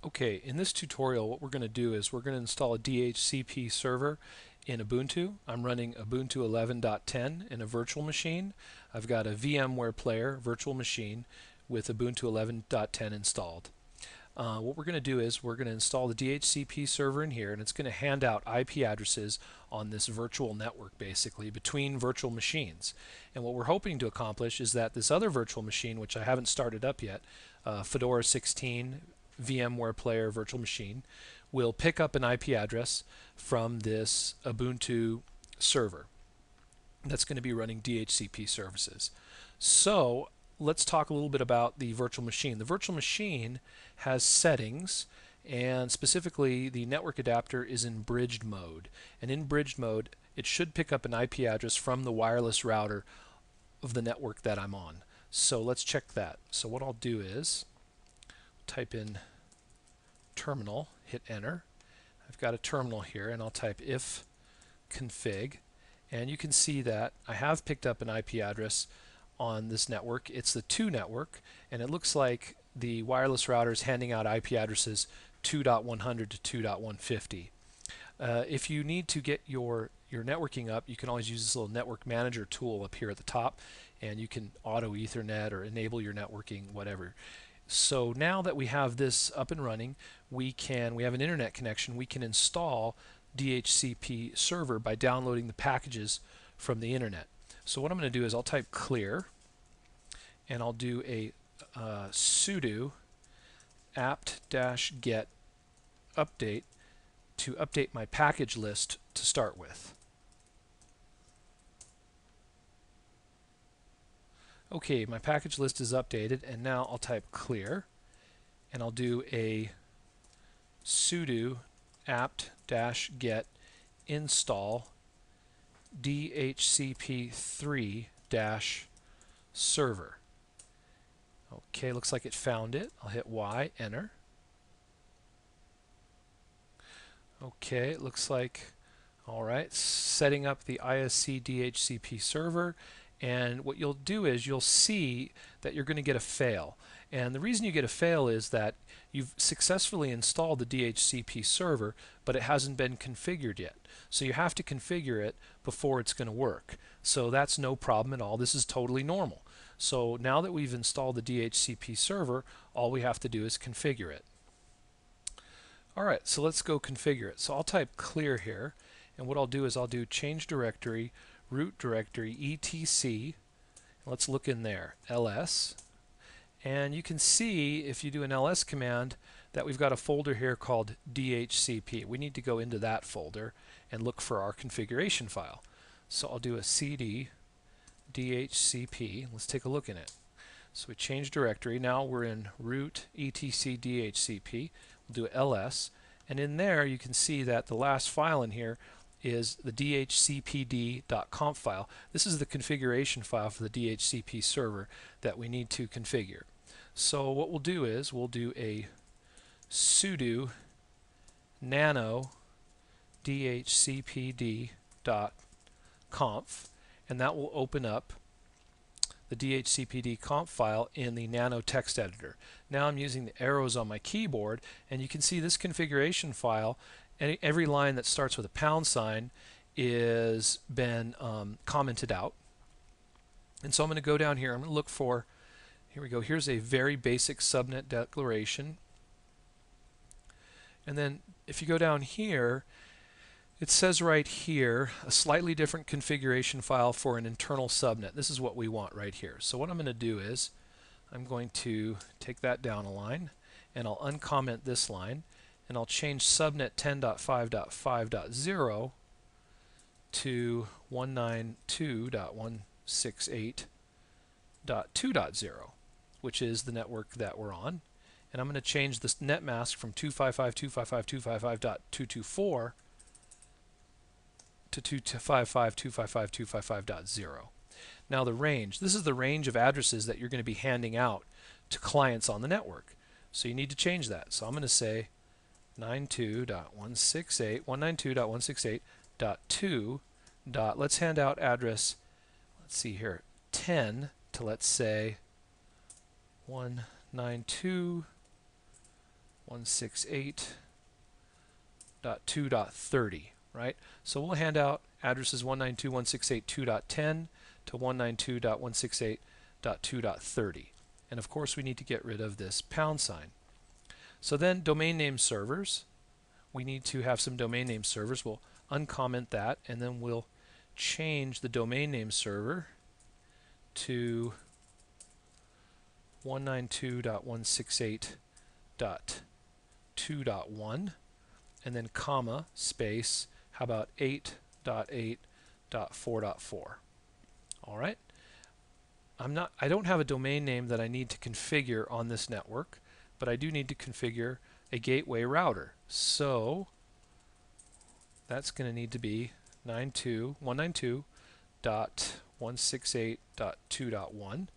Okay, in this tutorial what we're going to do is we're going to install a DHCP server in Ubuntu. I'm running Ubuntu 11.10 in a virtual machine. I've got a VMware player virtual machine with Ubuntu 11.10 installed. What we're going to do is we're going to install the DHCP server in here, and it's going to hand out IP addresses on this virtual network basically between virtual machines. And what we're hoping to accomplish is that this other virtual machine, which I haven't started up yet, Fedora 16 VMware player virtual machine, will pick up an IP address from this Ubuntu server that's going to be running DHCP services. So let's talk a little bit about the virtual machine. The virtual machine has settings, and specifically the network adapter is in bridged mode. And in bridged mode, it should pick up an IP address from the wireless router of the network that I'm on. So let's check that. So what I'll do is type in terminal, hit enter. I've got a terminal here, and I'll type if config, and you can see that I have picked up an IP address on this network. It's the 2 network, and it looks like the wireless router is handing out IP addresses 2.100 to 2.150. If you need to get your networking up, you can always use this little network manager tool up here at the top, and you can auto Ethernet or enable your networking, whatever. So now that we have this up and running, we have an internet connection. We can install DHCP server by downloading the packages from the internet. So what I'm going to do is I'll type clear, and I'll do a sudo apt-get update to update my package list to start with. Okay, my package list is updated, and now I'll type clear, and I'll do a sudo apt-get install DHCP3-server. Okay, looks like it found it. I'll hit Y, enter. Okay, it looks like, all right, setting up the ISC DHCP server. And what you'll do is you'll see that you're going to get a fail. And the reason you get a fail is that you've successfully installed the DHCP server, but it hasn't been configured yet. So you have to configure it before it's going to work. So that's no problem at all. This is totally normal. So now that we've installed the DHCP server, all we have to do is configure it. Alright, so let's go configure it. So I'll type clear here, and what I'll do is I'll do change directory, root directory, etc. Let's look in there, ls. And you can see if you do an ls command that we've got a folder here called DHCP. We need to go into that folder and look for our configuration file. So I'll do a cd DHCP. Let's take a look in it. So we change directory. Now we're in root etc DHCP. We'll do ls, and in there you can see that the last file in here is the dhcpd.conf file. This is the configuration file for the DHCP server that we need to configure. So what we'll do is we'll do a sudo nano dhcpd.conf, and that will open up the DHCPD conf file in the Nano text editor. Now I'm using the arrows on my keyboard, and you can see this configuration file, every line that starts with a pound sign is been commented out. And so I'm going to go down here, I'm going to look for, here we go, here's a very basic subnet declaration. And then if you go down here, it says right here a slightly different configuration file for an internal subnet. This is what we want right here. So what I'm going to do is I'm going to take that down a line, and I'll uncomment this line, and I'll change subnet 10.5.5.0 to 192.168.2.0, which is the network that we're on. And I'm going to change this net mask from 255.255.255.224 to 255.255.255.0. Now the range, this is the range of addresses that you're going to be handing out to clients on the network. So you need to change that. So I'm going to say 192.168.2. Let's hand out address, let's see here, 10 to, let's say, 192 168.2.30, right? So we'll hand out addresses 192.168.2.10 to 192.168.2.30. And of course we need to get rid of this pound sign. So then domain name servers, we need to have some domain name servers. We'll uncomment that, and then we'll change the domain name server to 192.168.2.1, and then comma, space, how about 8.8.4.4. All right. I don't have a domain name that I need to configure on this network, but I do need to configure a gateway router. So that's going to need to be 192.168.2.1.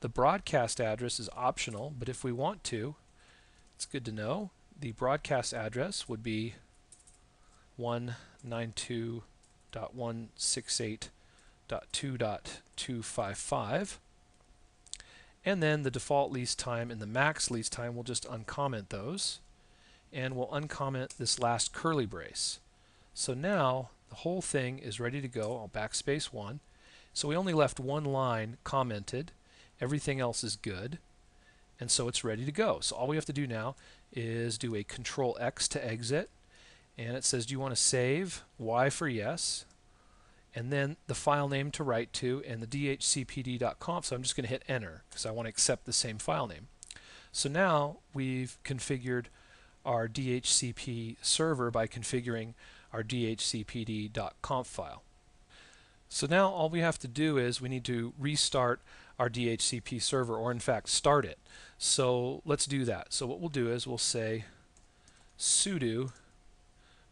The broadcast address is optional, but if we want to, it's good to know. The broadcast address would be 192.168.2.255. And then the default lease time and the max lease time, we'll just uncomment those. And we'll uncomment this last curly brace. So now the whole thing is ready to go. I'll backspace 1. So we only left one line commented. Everything else is good. And so it's ready to go. So all we have to do now is do a Control X to exit. And it says, do you want to save? Y for yes. And then the file name to write to and the dhcpd.conf. So I'm just going to hit enter because I want to accept the same file name. So now we've configured our DHCP server by configuring our dhcpd.conf file. So now all we have to do is we need to restart our DHCP server, or in fact start it. So let's do that. So what we'll do is we'll say sudo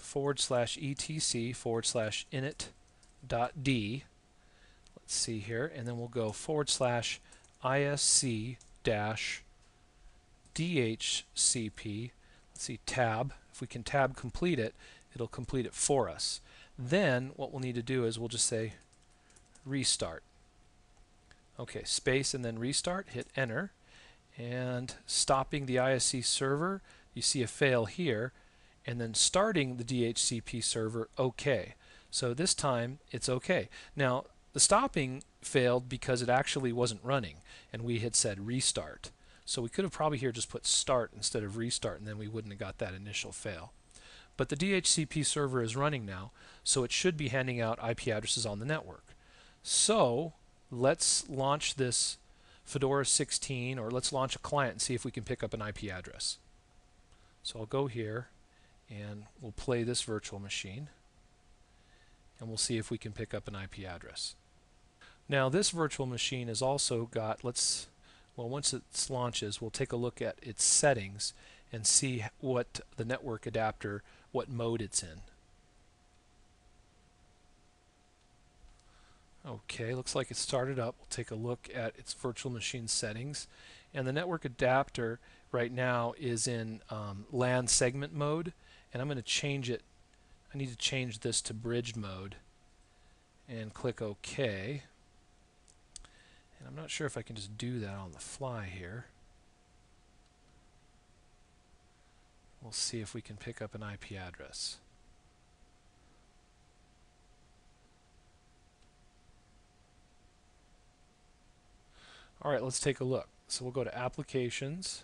/etc/init.d. Let's see here, and then we'll go /isc-dhcp. Let's see, tab. If we can tab complete it, it'll complete it for us. Then what we'll need to do is we'll just say restart. Okay, space and then restart, hit enter, and stopping the ISC server, you see a fail here, and then starting the DHCP server, okay. So this time it's okay. Now the stopping failed because it actually wasn't running and we had said restart. So we could have probably here just put start instead of restart, and then we wouldn't have got that initial fail. But the DHCP server is running now, so it should be handing out IP addresses on the network. So let's launch this Fedora 16, or let's launch a client and see if we can pick up an IP address. So I'll go here and we'll play this virtual machine and we'll see if we can pick up an IP address. Now this virtual machine has also got, once it launches, we'll take a look at its settings and see what the network adapter, what mode it's in. Okay, looks like it started up. We'll take a look at its virtual machine settings, and the network adapter right now is in LAN segment mode, and I'm going to change it. I need to change this to bridged mode and click OK. And I'm not sure if I can just do that on the fly here. We'll see if we can pick up an IP address. Alright, let's take a look. So we'll go to Applications,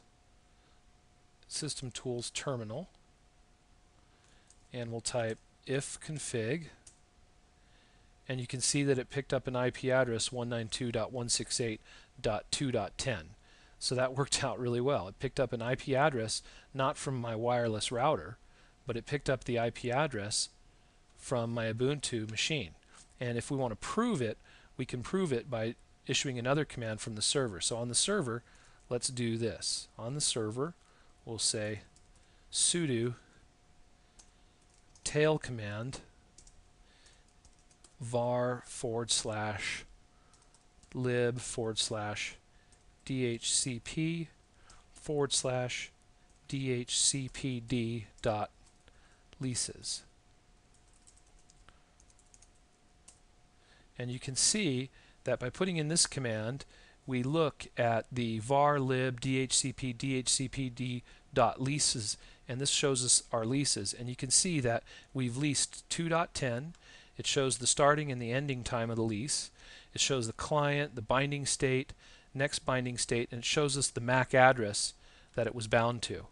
System Tools Terminal, and we'll type ifconfig, and you can see that it picked up an IP address 192.168.2.10. So that worked out really well. It picked up an IP address not from my wireless router, but it picked up the IP address from my Ubuntu machine. And if we want to prove it, we can prove it by issuing another command from the server. So on the server, let's do this. On the server, we'll say sudo tail command var /lib/dhcp /dhcpd.leases. And you can see that by putting in this command, we look at the var lib dhcp dhcpd.leases, and this shows us our leases, and you can see that we've leased 2.10. It shows the starting and the ending time of the lease. It shows the client, the binding state, next binding state, and it shows us the MAC address that it was bound to.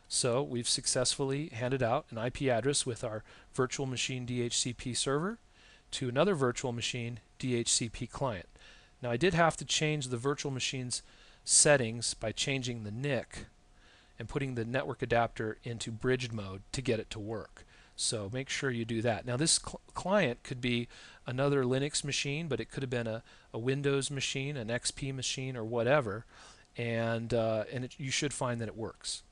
So we've successfully handed out an IP address with our virtual machine DHCP server to another virtual machine DHCP client. Now I did have to change the virtual machine's settings by changing the NIC and putting the network adapter into bridged mode to get it to work. So make sure you do that. Now this client could be another Linux machine, but it could have been a Windows machine, an XP machine, or whatever, and you should find that it works.